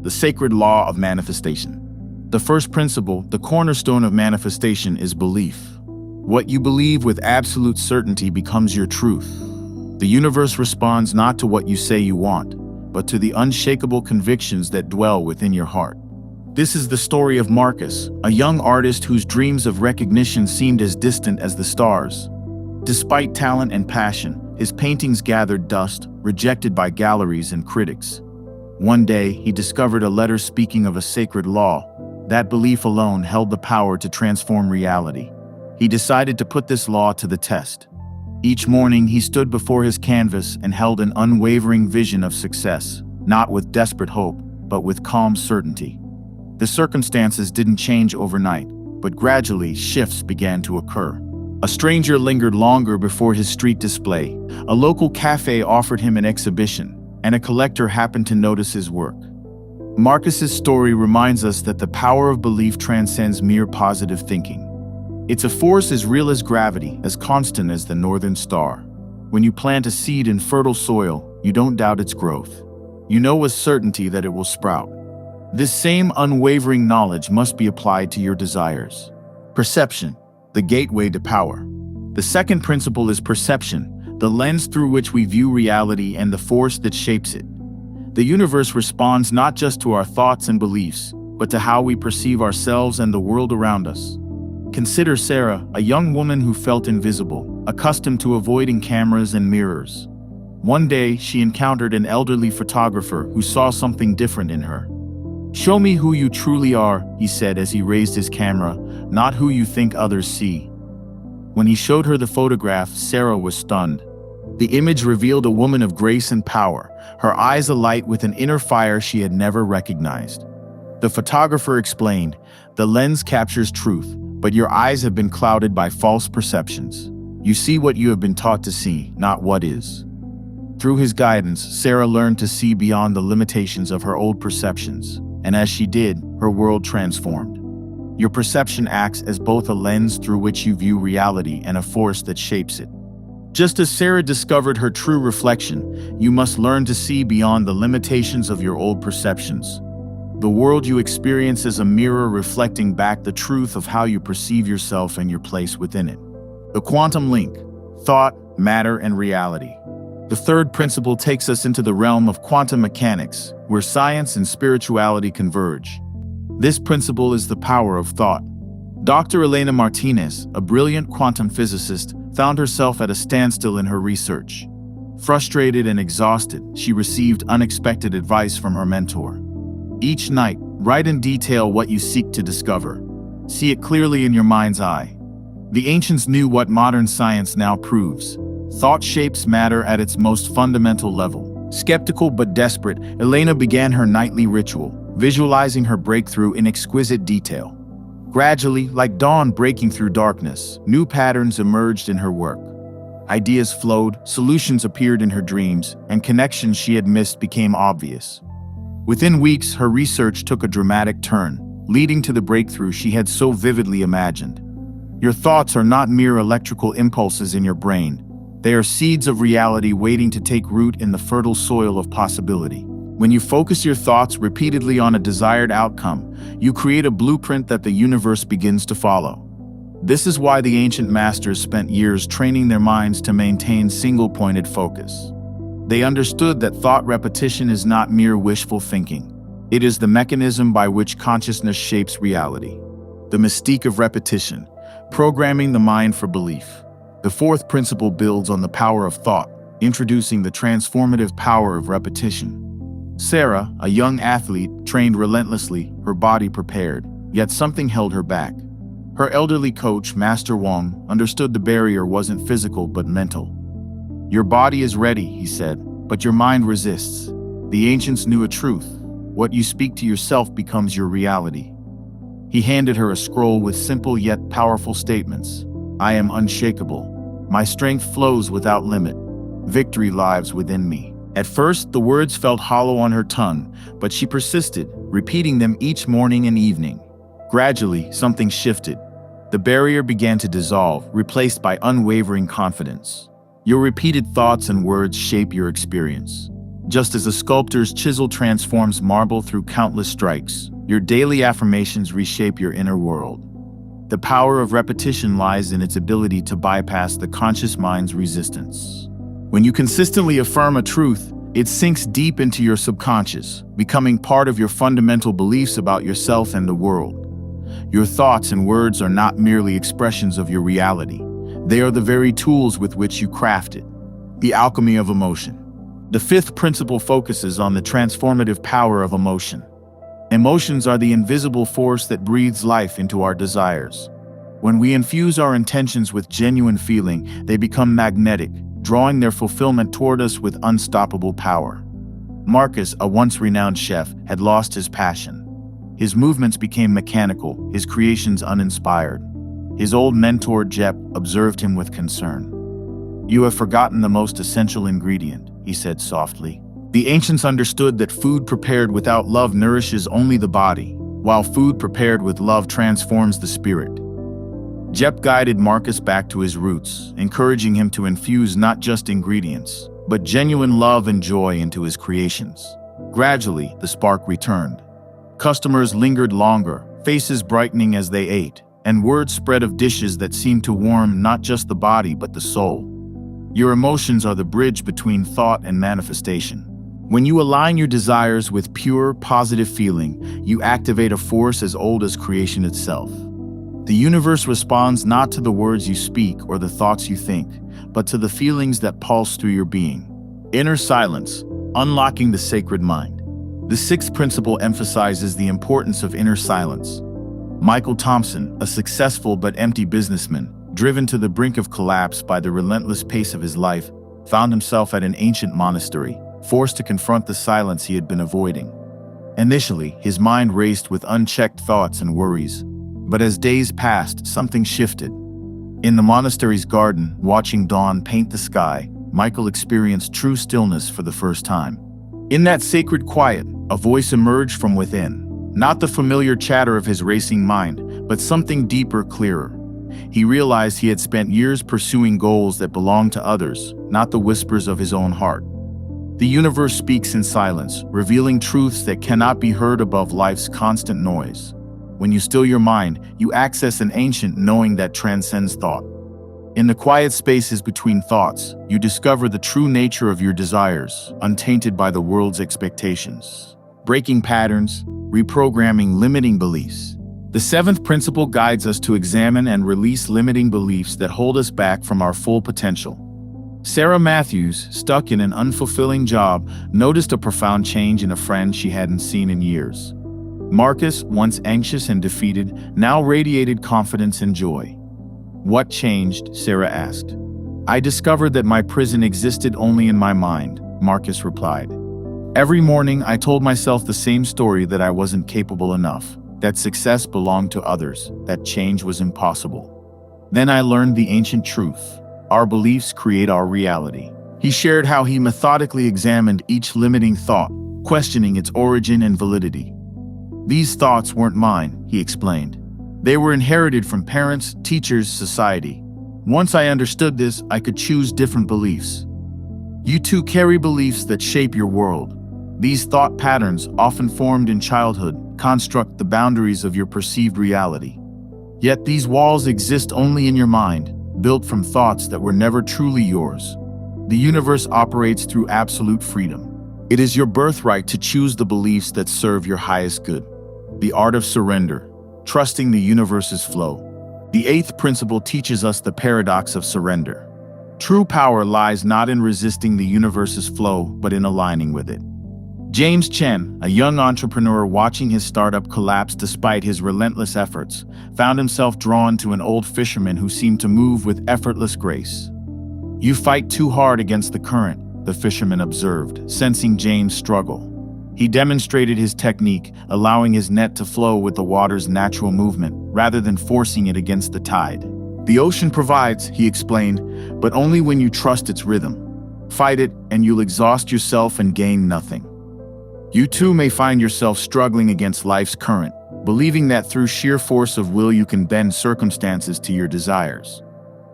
the sacred law of manifestation. The first principle, the cornerstone of manifestation, is belief. What you believe with absolute certainty becomes your truth. The universe responds not to what you say you want, but to the unshakable convictions that dwell within your heart. This is the story of Marcus, a young artist whose dreams of recognition seemed as distant as the stars. Despite talent and passion, his paintings gathered dust, rejected by galleries and critics. One day, he discovered a letter speaking of a sacred law. That belief alone held the power to transform reality. He decided to put this law to the test. Each morning, he stood before his canvas and held an unwavering vision of success, not with desperate hope, but with calm certainty. The circumstances didn't change overnight, but gradually shifts began to occur. A stranger lingered longer before his street display. A local cafe offered him an exhibition, and a collector happened to notice his work. Marcus's story reminds us that the power of belief transcends mere positive thinking. It's a force as real as gravity, as constant as the northern star. When you plant a seed in fertile soil, you don't doubt its growth. You know with certainty that it will sprout. This same unwavering knowledge must be applied to your desires. Perception, the gateway to power. The second principle is perception, the lens through which we view reality and the force that shapes it. The universe responds not just to our thoughts and beliefs, but to how we perceive ourselves and the world around us. Consider Sarah, a young woman who felt invisible, accustomed to avoiding cameras and mirrors. One day, she encountered an elderly photographer who saw something different in her. "Show me who you truly are," he said as he raised his camera, "not who you think others see." When he showed her the photograph, Sarah was stunned. The image revealed a woman of grace and power, her eyes alight with an inner fire she had never recognized. The photographer explained, "The lens captures truth, but your eyes have been clouded by false perceptions. You see what you have been taught to see, not what is." Through his guidance, Sarah learned to see beyond the limitations of her old perceptions, and as she did, her world transformed. Your perception acts as both a lens through which you view reality and a force that shapes it. Just as Sarah discovered her true reflection, you must learn to see beyond the limitations of your old perceptions. The world you experience is a mirror reflecting back the truth of how you perceive yourself and your place within it. The quantum link, thought, matter, and reality. The third principle takes us into the realm of quantum mechanics, where science and spirituality converge. This principle is the power of thought. Dr. Elena Martinez, a brilliant quantum physicist, found herself at a standstill in her research. Frustrated and exhausted, she received unexpected advice from her mentor. Each night, write in detail what you seek to discover. See it clearly in your mind's eye. The ancients knew what modern science now proves. Thought shapes matter at its most fundamental level. Skeptical but desperate, Elena began her nightly ritual, visualizing her breakthrough in exquisite detail. Gradually, like dawn breaking through darkness, new patterns emerged in her work. Ideas flowed, solutions appeared in her dreams, and connections she had missed became obvious. Within weeks, her research took a dramatic turn, leading to the breakthrough she had so vividly imagined. Your thoughts are not mere electrical impulses in your brain. They are seeds of reality waiting to take root in the fertile soil of possibility. When you focus your thoughts repeatedly on a desired outcome, you create a blueprint that the universe begins to follow. This is why the ancient masters spent years training their minds to maintain single-pointed focus. They understood that thought repetition is not mere wishful thinking. It is the mechanism by which consciousness shapes reality. The mystique of repetition, programming the mind for belief. The fourth principle builds on the power of thought, introducing the transformative power of repetition. Sarah, a young athlete, trained relentlessly, her body prepared, yet something held her back. Her elderly coach, Master Wong, understood the barrier wasn't physical but mental. "Your body is ready," he said, "but your mind resists." The ancients knew a truth. What you speak to yourself becomes your reality. He handed her a scroll with simple yet powerful statements. "I am unshakable. My strength flows without limit. Victory lies within me." At first, the words felt hollow on her tongue, but she persisted, repeating them each morning and evening. Gradually, something shifted. The barrier began to dissolve, replaced by unwavering confidence. Your repeated thoughts and words shape your experience. Just as a sculptor's chisel transforms marble through countless strikes, your daily affirmations reshape your inner world. The power of repetition lies in its ability to bypass the conscious mind's resistance. When you consistently affirm a truth, it sinks deep into your subconscious, becoming part of your fundamental beliefs about yourself and the world. Your thoughts and words are not merely expressions of your reality. They are the very tools with which you craft it. The alchemy of emotion. The fifth principle focuses on the transformative power of emotion. Emotions are the invisible force that breathes life into our desires. When we infuse our intentions with genuine feeling, they become magnetic, drawing their fulfillment toward us with unstoppable power. Marcus, a once renowned chef, had lost his passion. His movements became mechanical, his creations uninspired. His old mentor, Jep, observed him with concern. "You have forgotten the most essential ingredient," he said softly. The ancients understood that food prepared without love nourishes only the body, while food prepared with love transforms the spirit. Jep guided Marcus back to his roots, encouraging him to infuse not just ingredients, but genuine love and joy into his creations. Gradually, the spark returned. Customers lingered longer, faces brightening as they ate, and word spread of dishes that seemed to warm not just the body but the soul. Your emotions are the bridge between thought and manifestation. When you align your desires with pure, positive feeling, you activate a force as old as creation itself. The universe responds not to the words you speak or the thoughts you think, but to the feelings that pulse through your being. Inner silence, unlocking the sacred mind. The sixth principle emphasizes the importance of inner silence. Michael Thompson, a successful but empty businessman, driven to the brink of collapse by the relentless pace of his life, found himself at an ancient monastery, forced to confront the silence he had been avoiding. Initially, his mind raced with unchecked thoughts and worries, but as days passed, something shifted. In the monastery's garden, watching dawn paint the sky, Michael experienced true stillness for the first time. In that sacred quiet, a voice emerged from within, not the familiar chatter of his racing mind, but something deeper, clearer. He realized he had spent years pursuing goals that belonged to others, not the whispers of his own heart. The universe speaks in silence, revealing truths that cannot be heard above life's constant noise. When you still your mind, you access an ancient knowing that transcends thought. In the quiet spaces between thoughts, you discover the true nature of your desires, untainted by the world's expectations. Breaking patterns, reprogramming limiting beliefs. The seventh principle guides us to examine and release limiting beliefs that hold us back from our full potential. Sarah Matthews, stuck in an unfulfilling job, noticed a profound change in a friend she hadn't seen in years. Marcus, once anxious and defeated, now radiated confidence and joy. "What changed?" Sarah asked. "I discovered that my prison existed only in my mind," Marcus replied. "Every morning I told myself the same story, that I wasn't capable enough, that success belonged to others, that change was impossible. Then I learned the ancient truth. Our beliefs create our reality." He shared how he methodically examined each limiting thought, questioning its origin and validity. "These thoughts weren't mine," he explained. "They were inherited from parents, teachers, society. Once I understood this, I could choose different beliefs." You too carry beliefs that shape your world. These thought patterns, often formed in childhood, construct the boundaries of your perceived reality. Yet these walls exist only in your mind, built from thoughts that were never truly yours. The universe operates through absolute freedom. It is your birthright to choose the beliefs that serve your highest good. The art of surrender, trusting the universe's flow. The eighth principle teaches us the paradox of surrender. True power lies not in resisting the universe's flow, but in aligning with it. James Chen, a young entrepreneur watching his startup collapse despite his relentless efforts, found himself drawn to an old fisherman who seemed to move with effortless grace. "You fight too hard against the current," the fisherman observed, sensing James' struggle. He demonstrated his technique, allowing his net to flow with the water's natural movement, rather than forcing it against the tide. "The ocean provides," he explained, "but only when you trust its rhythm. Fight it, and you'll exhaust yourself and gain nothing." You too may find yourself struggling against life's current, believing that through sheer force of will you can bend circumstances to your desires.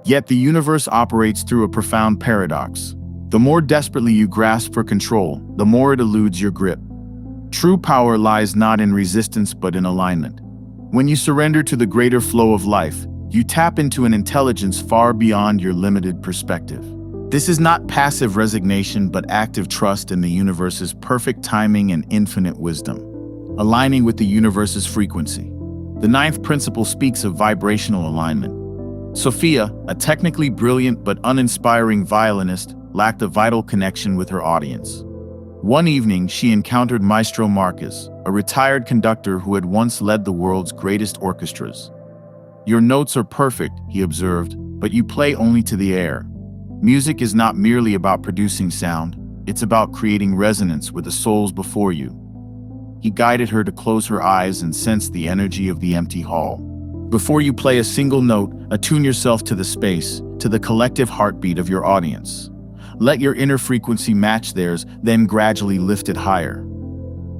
Yet the universe operates through a profound paradox. The more desperately you grasp for control, the more it eludes your grip. True power lies not in resistance but in alignment. When you surrender to the greater flow of life, you tap into an intelligence far beyond your limited perspective. This is not passive resignation but active trust in the universe's perfect timing and infinite wisdom, aligning with the universe's frequency. The ninth principle speaks of vibrational alignment. Sophia, a technically brilliant but uninspiring violinist, lacked a vital connection with her audience. One evening, she encountered Maestro Marcus, a retired conductor who had once led the world's greatest orchestras. "Your notes are perfect," he observed, "but you play only to the air. Music is not merely about producing sound, it's about creating resonance with the souls before you." He guided her to close her eyes and sense the energy of the empty hall. Before you play a single note, attune yourself to the space, to the collective heartbeat of your audience. Let your inner frequency match theirs, then gradually lift it higher.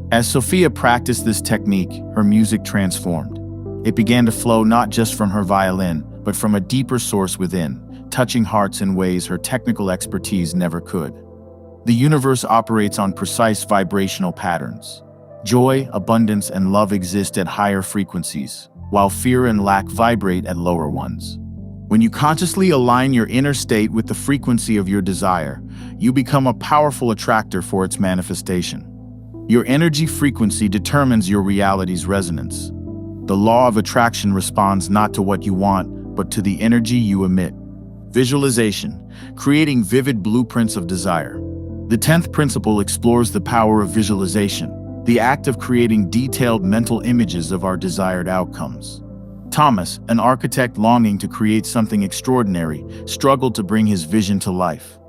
As Sophia practiced this technique, her music transformed. It began to flow not just from her violin, but from a deeper source within, touching hearts in ways her technical expertise never could. The universe operates on precise vibrational patterns. Joy, abundance, and love exist at higher frequencies, while fear and lack vibrate at lower ones. When you consciously align your inner state with the frequency of your desire, you become a powerful attractor for its manifestation. Your energy frequency determines your reality's resonance. The law of attraction responds not to what you want, but to the energy you emit. Visualization, creating vivid blueprints of desire. The 10th principle explores the power of visualization, the act of creating detailed mental images of our desired outcomes. Thomas, an architect longing to create something extraordinary, struggled to bring his vision to life.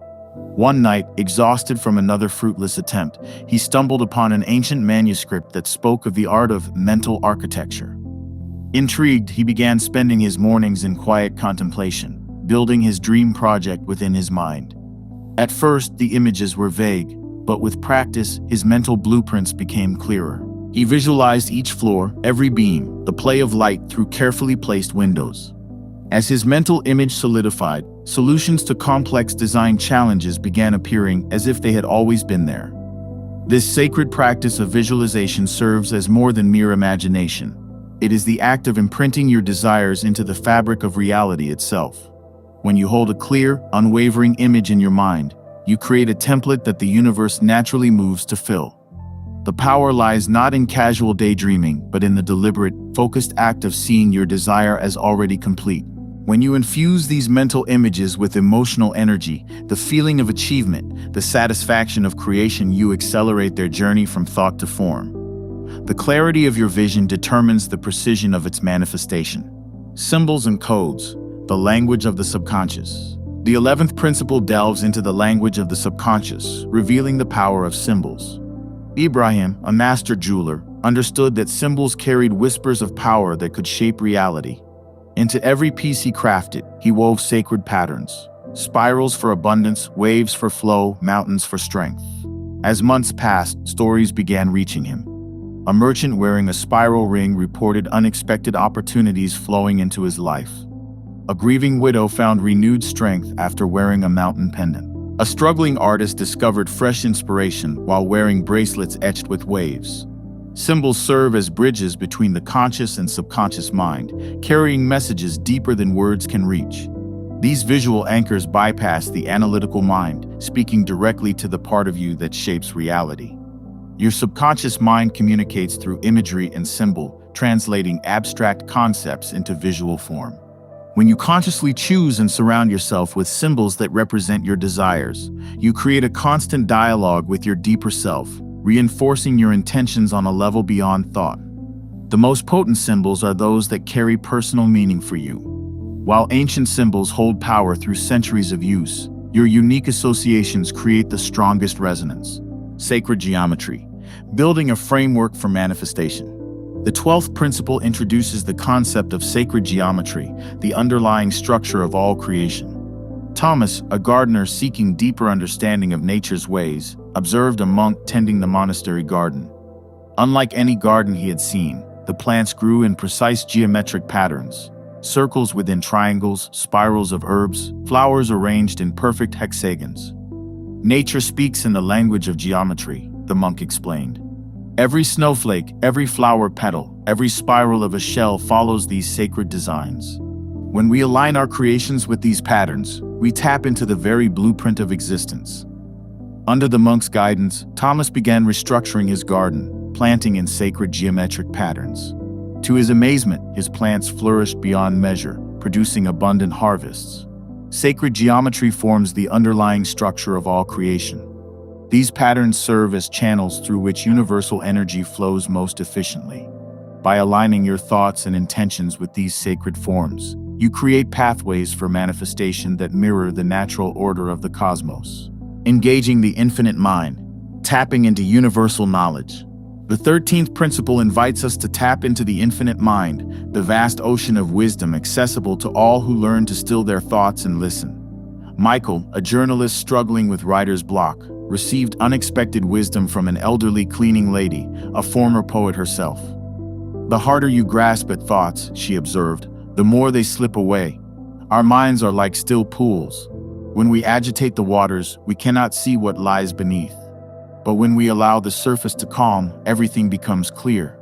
One night, exhausted from another fruitless attempt, he stumbled upon an ancient manuscript that spoke of the art of mental architecture. Intrigued, he began spending his mornings in quiet contemplation, building his dream project within his mind. At first, the images were vague, but with practice, his mental blueprints became clearer. He visualized each floor, every beam, the play of light through carefully placed windows. As his mental image solidified, solutions to complex design challenges began appearing as if they had always been there. This sacred practice of visualization serves as more than mere imagination. It is the act of imprinting your desires into the fabric of reality itself. When you hold a clear, unwavering image in your mind, you create a template that the universe naturally moves to fill. The power lies not in casual daydreaming, but in the deliberate, focused act of seeing your desire as already complete. When you infuse these mental images with emotional energy, the feeling of achievement, the satisfaction of creation, you accelerate their journey from thought to form. The clarity of your vision determines the precision of its manifestation. Symbols and codes, the language of the subconscious. The 11th principle delves into the language of the subconscious, revealing the power of symbols. Ibrahim, a master jeweler, understood that symbols carried whispers of power that could shape reality. Into every piece he crafted, he wove sacred patterns. Spirals for abundance, waves for flow, mountains for strength. As months passed, stories began reaching him. A merchant wearing a spiral ring reported unexpected opportunities flowing into his life. A grieving widow found renewed strength after wearing a mountain pendant. A struggling artist discovered fresh inspiration while wearing bracelets etched with waves. Symbols serve as bridges between the conscious and subconscious mind, carrying messages deeper than words can reach. These visual anchors bypass the analytical mind, speaking directly to the part of you that shapes reality. Your subconscious mind communicates through imagery and symbol, translating abstract concepts into visual form. When you consciously choose and surround yourself with symbols that represent your desires, you create a constant dialogue with your deeper self, reinforcing your intentions on a level beyond thought. The most potent symbols are those that carry personal meaning for you. While ancient symbols hold power through centuries of use, your unique associations create the strongest resonance. Sacred geometry, building a framework for manifestation. The 12th principle introduces the concept of sacred geometry, the underlying structure of all creation. Thomas, a gardener seeking deeper understanding of nature's ways, observed a monk tending the monastery garden. Unlike any garden he had seen, the plants grew in precise geometric patterns. Circles within triangles, spirals of herbs, flowers arranged in perfect hexagons. Nature speaks in the language of geometry, the monk explained. Every snowflake, every flower petal, every spiral of a shell follows these sacred designs. When we align our creations with these patterns, we tap into the very blueprint of existence. Under the monk's guidance, Thomas began restructuring his garden, planting in sacred geometric patterns. To his amazement, his plants flourished beyond measure, producing abundant harvests. Sacred geometry forms the underlying structure of all creation. These patterns serve as channels through which universal energy flows most efficiently. By aligning your thoughts and intentions with these sacred forms, you create pathways for manifestation that mirror the natural order of the cosmos. Engaging the infinite mind, tapping into universal knowledge. The 13th principle invites us to tap into the infinite mind, the vast ocean of wisdom accessible to all who learn to still their thoughts and listen. Michael, a journalist struggling with writer's block, received unexpected wisdom from an elderly cleaning lady, a former poet herself. The harder you grasp at thoughts, she observed, the more they slip away. Our minds are like still pools. When we agitate the waters, we cannot see what lies beneath. But when we allow the surface to calm, everything becomes clear.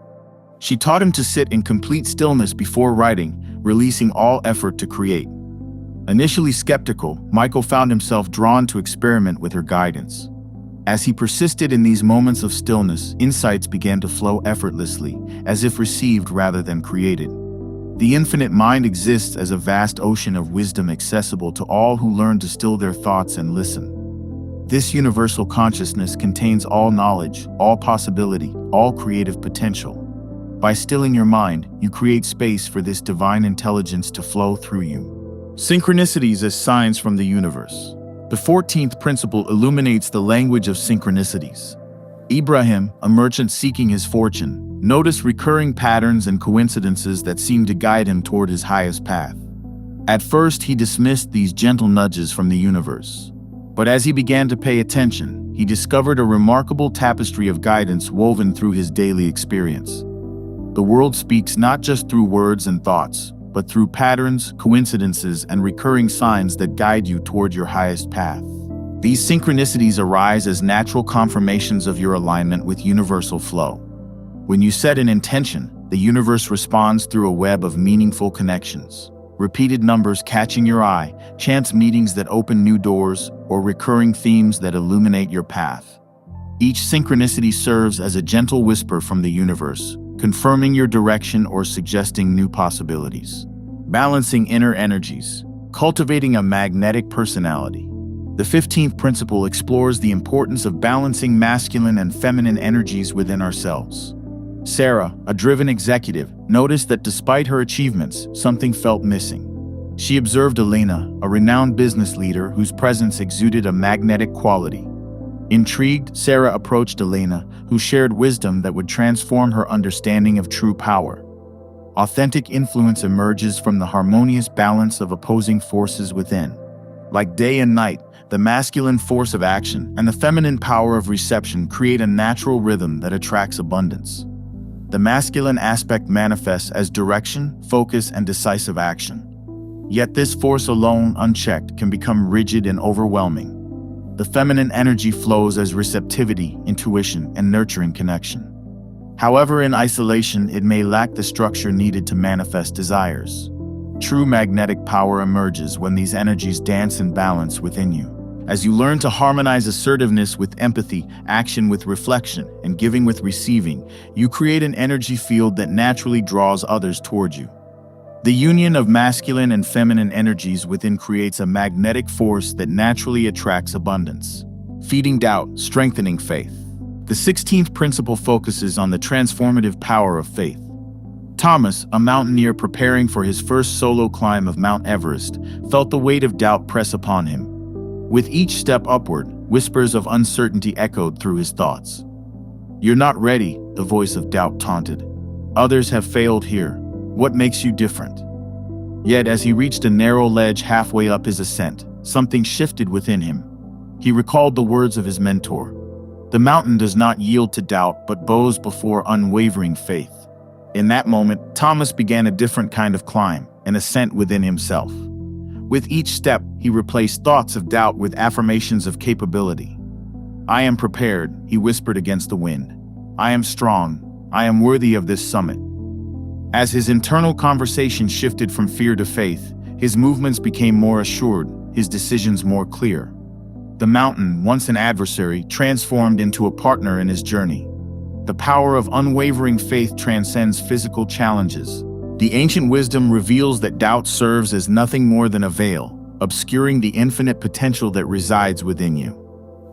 She taught him to sit in complete stillness before writing, releasing all effort to create. Initially skeptical, Michael found himself drawn to experiment with her guidance. As he persisted in these moments of stillness, insights began to flow effortlessly, as if received rather than created. The infinite mind exists as a vast ocean of wisdom accessible to all who learn to still their thoughts and listen. This universal consciousness contains all knowledge, all possibility, all creative potential. By stilling your mind, you create space for this divine intelligence to flow through you. Synchronicities as signs from the universe. The 14th principle illuminates the language of synchronicities. Ibrahim, a merchant seeking his fortune, noticed recurring patterns and coincidences that seemed to guide him toward his highest path. At first, he dismissed these gentle nudges from the universe. But as he began to pay attention, he discovered a remarkable tapestry of guidance woven through his daily experience. The world speaks not just through words and thoughts, but through patterns, coincidences, and recurring signs that guide you toward your highest path. These synchronicities arise as natural confirmations of your alignment with universal flow. When you set an intention, the universe responds through a web of meaningful connections. Repeated numbers catching your eye, chance meetings that open new doors, or recurring themes that illuminate your path. Each synchronicity serves as a gentle whisper from the universe, confirming your direction or suggesting new possibilities. Balancing inner energies, cultivating a magnetic personality. The 15th principle explores the importance of balancing masculine and feminine energies within ourselves. Sarah, a driven executive, noticed that despite her achievements, something felt missing. She observed Elena, a renowned business leader whose presence exuded a magnetic quality. Intrigued, Sarah approached Elena, who shared wisdom that would transform her understanding of true power. Authentic influence emerges from the harmonious balance of opposing forces within. Like day and night, the masculine force of action and the feminine power of reception create a natural rhythm that attracts abundance. The masculine aspect manifests as direction, focus, and decisive action. Yet this force alone, unchecked, can become rigid and overwhelming. The feminine energy flows as receptivity, intuition, and nurturing connection. However, in isolation, it may lack the structure needed to manifest desires. True magnetic power emerges when these energies dance in balance within you. As you learn to harmonize assertiveness with empathy, action with reflection, and giving with receiving, you create an energy field that naturally draws others toward you. The union of masculine and feminine energies within creates a magnetic force that naturally attracts abundance, feeding doubt, strengthening faith. The 16th principle focuses on the transformative power of faith. Thomas, a mountaineer preparing for his first solo climb of Mount Everest, felt the weight of doubt press upon him. With each step upward, whispers of uncertainty echoed through his thoughts. "You're not ready," the voice of doubt taunted. "Others have failed here. What makes you different?" Yet as he reached a narrow ledge halfway up his ascent, something shifted within him. He recalled the words of his mentor. "The mountain does not yield to doubt, but bows before unwavering faith." In that moment, Thomas began a different kind of climb, an ascent within himself. With each step, he replaced thoughts of doubt with affirmations of capability. "I am prepared," he whispered against the wind. "I am strong. I am worthy of this summit." As his internal conversation shifted from fear to faith, his movements became more assured, his decisions more clear. The mountain, once an adversary, transformed into a partner in his journey. The power of unwavering faith transcends physical challenges. The ancient wisdom reveals that doubt serves as nothing more than a veil, obscuring the infinite potential that resides within you.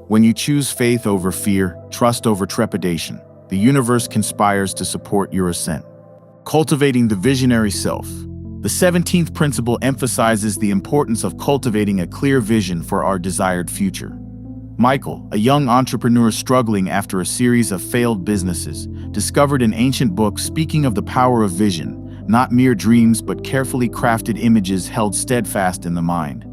When you choose faith over fear, trust over trepidation, the universe conspires to support your ascent. Cultivating the visionary self. The 17th principle emphasizes the importance of cultivating a clear vision for our desired future. Michael, a young entrepreneur struggling after a series of failed businesses, discovered an ancient book speaking of the power of vision, not mere dreams but carefully crafted images held steadfast in the mind.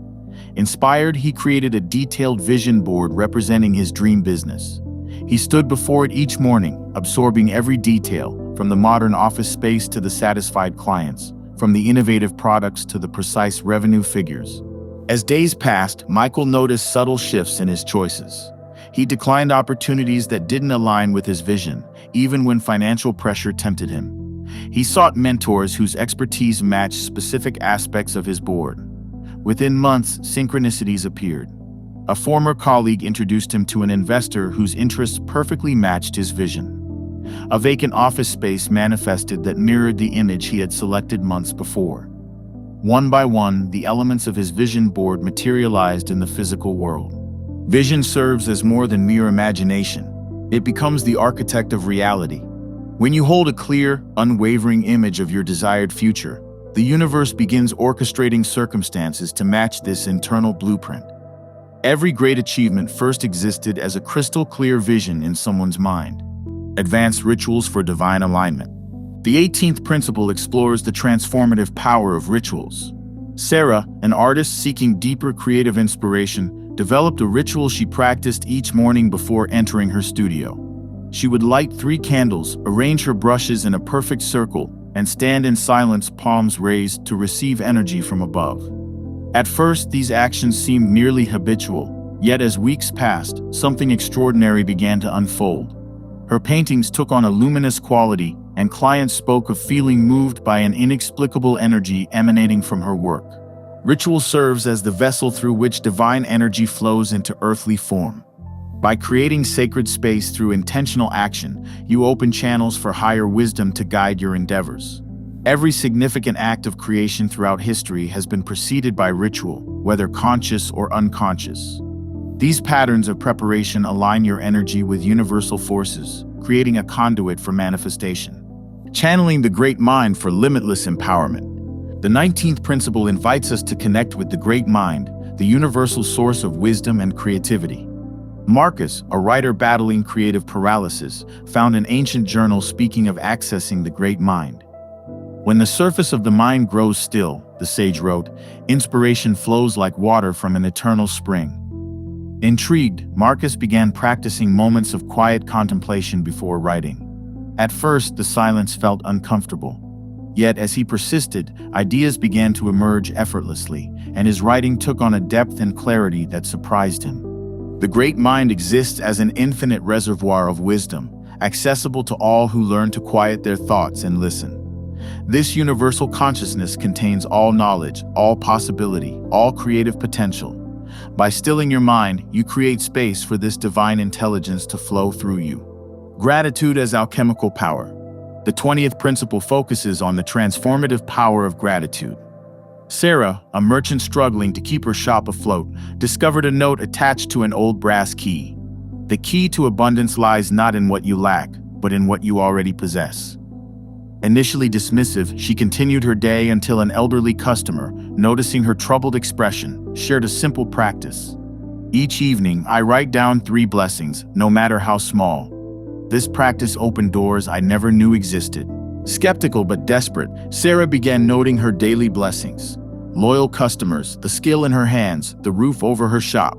Inspired, he created a detailed vision board representing his dream business. He stood before it each morning, absorbing every detail, from the modern office space to the satisfied clients, from the innovative products to the precise revenue figures. As days passed, Michael noticed subtle shifts in his choices. He declined opportunities that didn't align with his vision, even when financial pressure tempted him. He sought mentors whose expertise matched specific aspects of his board. Within months, synchronicities appeared. A former colleague introduced him to an investor whose interests perfectly matched his vision. A vacant office space manifested that mirrored the image he had selected months before. One by one, the elements of his vision board materialized in the physical world. Vision serves as more than mere imagination. It becomes the architect of reality. When you hold a clear, unwavering image of your desired future, the universe begins orchestrating circumstances to match this internal blueprint. Every great achievement first existed as a crystal-clear vision in someone's mind. Advanced rituals for divine alignment. The 18th principle explores the transformative power of rituals. Sarah, an artist seeking deeper creative inspiration, developed a ritual she practiced each morning before entering her studio. She would light 3 candles, arrange her brushes in a perfect circle, and stand in silence, palms raised, to receive energy from above. At first, these actions seemed merely habitual, yet as weeks passed, something extraordinary began to unfold. Her paintings took on a luminous quality, and clients spoke of feeling moved by an inexplicable energy emanating from her work. Ritual serves as the vessel through which divine energy flows into earthly form. By creating sacred space through intentional action, you open channels for higher wisdom to guide your endeavors. Every significant act of creation throughout history has been preceded by ritual, whether conscious or unconscious. These patterns of preparation align your energy with universal forces, creating a conduit for manifestation. Channeling the great mind for limitless empowerment. The 19th principle invites us to connect with the great mind, the universal source of wisdom and creativity. Marcus, a writer battling creative paralysis, found an ancient journal speaking of accessing the great mind. When the surface of the mind grows still, the sage wrote, inspiration flows like water from an eternal spring. Intrigued, Marcus began practicing moments of quiet contemplation before writing. At first, the silence felt uncomfortable. Yet, as he persisted, ideas began to emerge effortlessly, and his writing took on a depth and clarity that surprised him. The great mind exists as an infinite reservoir of wisdom, accessible to all who learn to quiet their thoughts and listen. This universal consciousness contains all knowledge, all possibility, all creative potential. By stilling your mind, you create space for this divine intelligence to flow through you. Gratitude as alchemical power. The 20th principle focuses on the transformative power of gratitude. Sarah, a merchant struggling to keep her shop afloat, discovered a note attached to an old brass key. The key to abundance lies not in what you lack, but in what you already possess. Initially dismissive, she continued her day until an elderly customer, noticing her troubled expression, shared a simple practice. Each evening, I write down 3 blessings, no matter how small. This practice opened doors I never knew existed. Skeptical but desperate, Sarah began noting her daily blessings. Loyal customers, the skill in her hands, the roof over her shop.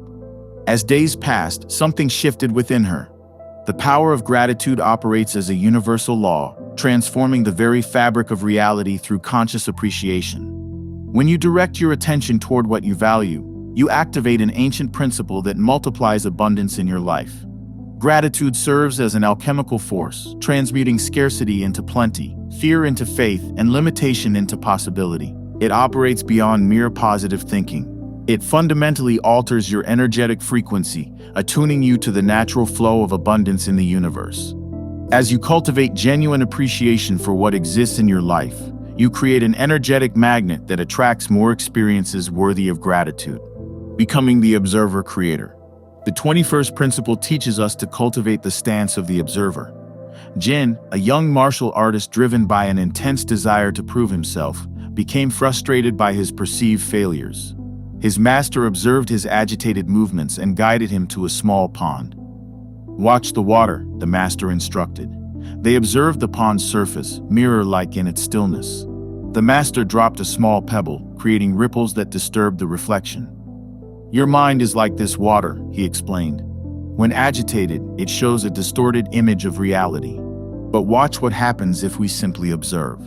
As days passed, something shifted within her. The power of gratitude operates as a universal law, transforming the very fabric of reality through conscious appreciation. When you direct your attention toward what you value, you activate an ancient principle that multiplies abundance in your life. Gratitude serves as an alchemical force, transmuting scarcity into plenty, fear into faith, and limitation into possibility. It operates beyond mere positive thinking. It fundamentally alters your energetic frequency, attuning you to the natural flow of abundance in the universe. As you cultivate genuine appreciation for what exists in your life, you create an energetic magnet that attracts more experiences worthy of gratitude. Becoming the observer creator. The 21st principle teaches us to cultivate the stance of the observer. Jin, a young martial artist driven by an intense desire to prove himself, became frustrated by his perceived failures. His master observed his agitated movements and guided him to a small pond. "Watch the water," the master instructed. They observed the pond's surface, mirror-like in its stillness. The master dropped a small pebble, creating ripples that disturbed the reflection. "Your mind is like this water," he explained. "When agitated, it shows a distorted image of reality. But watch what happens if we simply observe."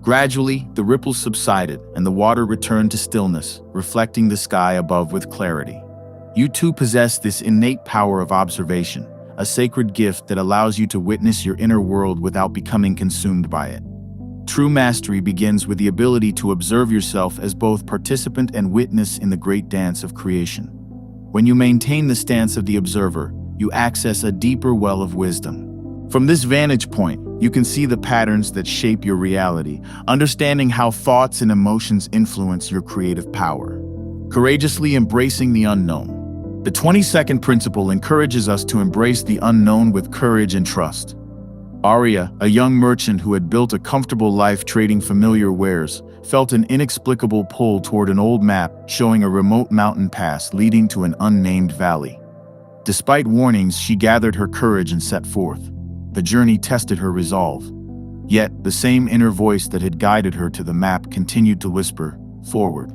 Gradually, the ripples subsided and the water returned to stillness, reflecting the sky above with clarity. You too possess this innate power of observation, a sacred gift that allows you to witness your inner world without becoming consumed by it. True mastery begins with the ability to observe yourself as both participant and witness in the great dance of creation. When you maintain the stance of the observer, you access a deeper well of wisdom. From this vantage point, you can see the patterns that shape your reality, understanding how thoughts and emotions influence your creative power. Courageously embracing the unknown. The 22nd principle encourages us to embrace the unknown with courage and trust. Arya, a young merchant who had built a comfortable life trading familiar wares, felt an inexplicable pull toward an old map showing a remote mountain pass leading to an unnamed valley. Despite warnings, she gathered her courage and set forth. The journey tested her resolve. Yet, the same inner voice that had guided her to the map continued to whisper, "Forward."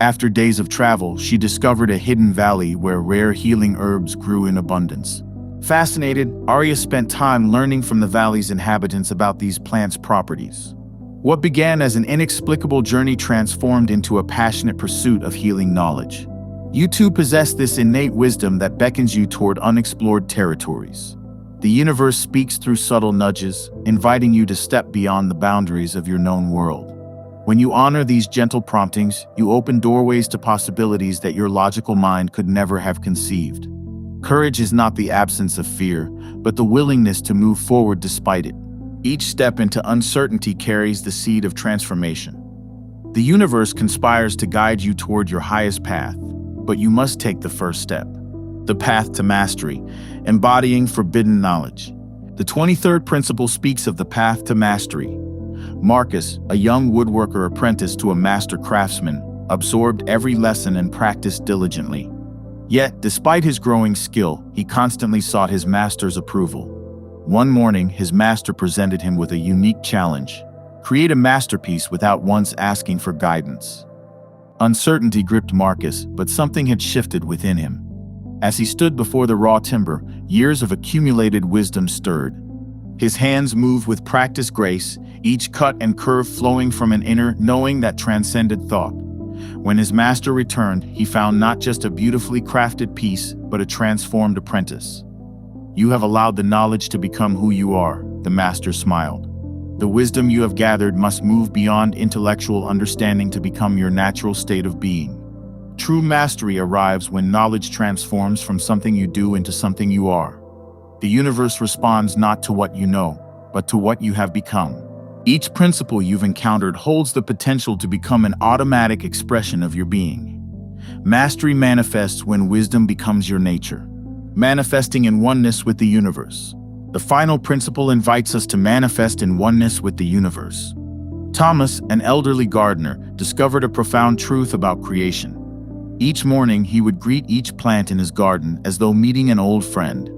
After days of travel, she discovered a hidden valley where rare healing herbs grew in abundance. Fascinated, Arya spent time learning from the valley's inhabitants about these plants' properties. What began as an inexplicable journey transformed into a passionate pursuit of healing knowledge. You too possess this innate wisdom that beckons you toward unexplored territories. The universe speaks through subtle nudges, inviting you to step beyond the boundaries of your known world. When you honor these gentle promptings, you open doorways to possibilities that your logical mind could never have conceived. Courage is not the absence of fear, but the willingness to move forward despite it. Each step into uncertainty carries the seed of transformation. The universe conspires to guide you toward your highest path, but you must take the first step. The path to mastery, embodying forbidden knowledge. The 23rd principle speaks of the path to mastery. Marcus, a young woodworker apprentice to a master craftsman, absorbed every lesson and practiced diligently. Yet, despite his growing skill, he constantly sought his master's approval. One morning, his master presented him with a unique challenge: create a masterpiece without once asking for guidance. Uncertainty gripped Marcus, but something had shifted within him. As he stood before the raw timber, years of accumulated wisdom stirred. His hands moved with practiced grace, each cut and curve flowing from an inner knowing that transcended thought. When his master returned, he found not just a beautifully crafted piece, but a transformed apprentice. "You have allowed the knowledge to become who you are," the master smiled. "The wisdom you have gathered must move beyond intellectual understanding to become your natural state of being." True mastery arrives when knowledge transforms from something you do into something you are. The universe responds not to what you know, but to what you have become. Each principle you've encountered holds the potential to become an automatic expression of your being. Mastery manifests when wisdom becomes your nature, manifesting in oneness with the universe. The final principle invites us to manifest in oneness with the universe. Thomas, an elderly gardener, discovered a profound truth about creation. Each morning, he would greet each plant in his garden as though meeting an old friend.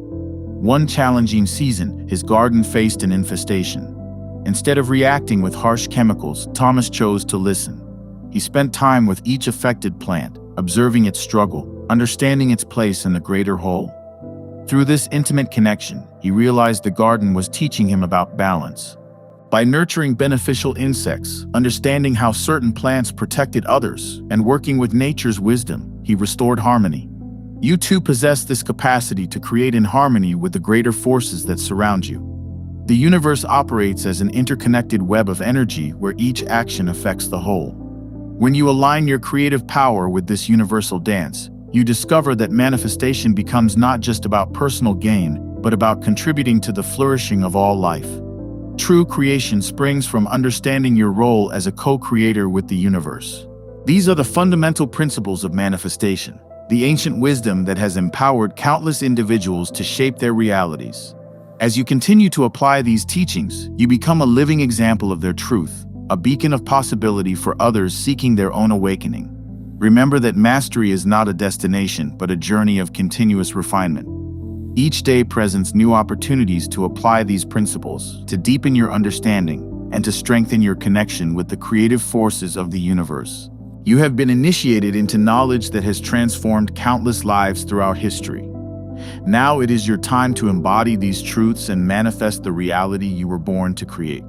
One challenging season, his garden faced an infestation. Instead of reacting with harsh chemicals, Thomas chose to listen. He spent time with each affected plant, observing its struggle, understanding its place in the greater whole. Through this intimate connection, he realized the garden was teaching him about balance. By nurturing beneficial insects, understanding how certain plants protected others, and working with nature's wisdom, he restored harmony. You too possess this capacity to create in harmony with the greater forces that surround you. The universe operates as an interconnected web of energy where each action affects the whole. When you align your creative power with this universal dance, you discover that manifestation becomes not just about personal gain, but about contributing to the flourishing of all life. True creation springs from understanding your role as a co-creator with the universe. These are the fundamental principles of manifestation, the ancient wisdom that has empowered countless individuals to shape their realities. As you continue to apply these teachings, you become a living example of their truth, a beacon of possibility for others seeking their own awakening. Remember that mastery is not a destination, but a journey of continuous refinement. Each day presents new opportunities to apply these principles, to deepen your understanding, and to strengthen your connection with the creative forces of the universe. You have been initiated into knowledge that has transformed countless lives throughout history. Now it is your time to embody these truths and manifest the reality you were born to create.